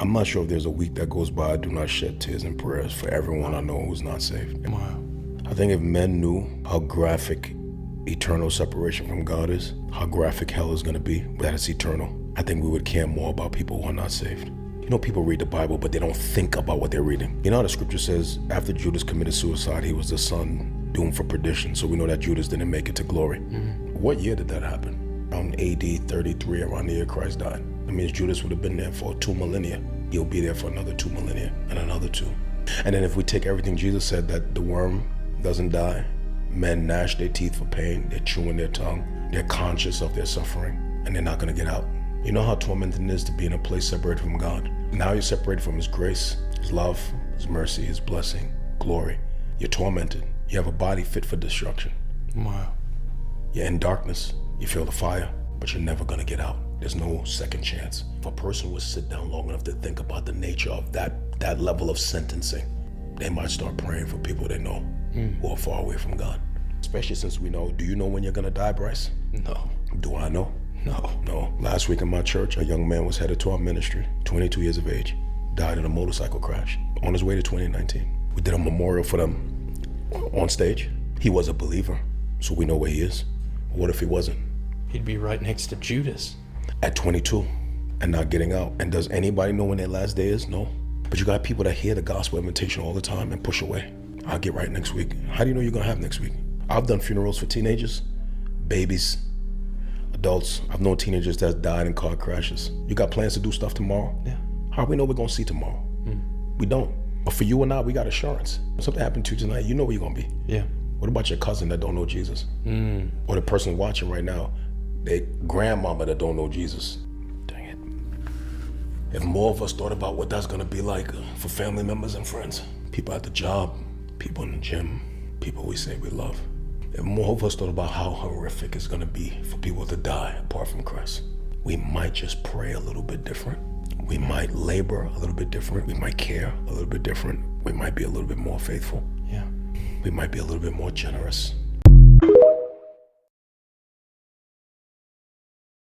I'm not sure if there's a week that goes by I do not shed tears and prayers for everyone I know who's not saved. Wow. I think if men knew how graphic eternal separation from God is, how graphic hell is going to be, that it's eternal, I think we would care more about people who are not saved. You know, people read the Bible, but they don't think about what they're reading. You know how the scripture says after Judas committed suicide, he was the son doomed for perdition. So we know that Judas didn't make it to glory. What year did that happen? Around AD 33, around the year Christ died. That means Judas would have been there for 2 millennia. He'll be there for another 2 millennia and another 2. And then if we take everything Jesus said, that the worm doesn't die, men gnash their teeth for pain, they're chewing their tongue, they're conscious of their suffering, and they're not gonna get out. You know how tormenting it is to be in a place separated from God? Now you're separated from His grace, His love, His mercy, His blessing, glory. You're tormented. You have a body fit for destruction. Wow. You're in darkness. You feel the fire, but you're never gonna get out. There's no second chance. If a person would sit down long enough to think about the nature of that level of sentencing, they might start praying for people they know who are far away from God. Especially since we know, do you know when you're gonna die, Bryce? No. Do I know? No. No. Last week in my church, a young man was headed to our ministry, 22 years of age, died in a motorcycle crash on his way to 2019. We did a memorial for them on stage. He was a believer, so we know where he is. What if he wasn't? He'd be right next to Judas. At 22 and not getting out. And does anybody know when their last day is? No. But you got people that hear the gospel invitation all the time and push away. I'll get right next week. How do you know you're gonna have next week? I've done funerals for teenagers, babies, adults. I've known teenagers that died in car crashes. You got plans to do stuff tomorrow? Yeah. How do we know we're gonna see tomorrow? We don't. But for you and I, we got assurance. If something happened to you tonight, you know where you're gonna be. Yeah. What about your cousin that don't know Jesus? Or the person watching right now, their grandmama that don't know Jesus? Dang it. If more of us thought about what that's gonna be like for family members and friends, people at the job, people in the gym, people we say we love. If more of us thought about how horrific it's gonna be for people to die apart from Christ, we might just pray a little bit different. We might labor a little bit different. We might care a little bit different. We might be a little bit more faithful. Yeah. We might be a little bit more generous.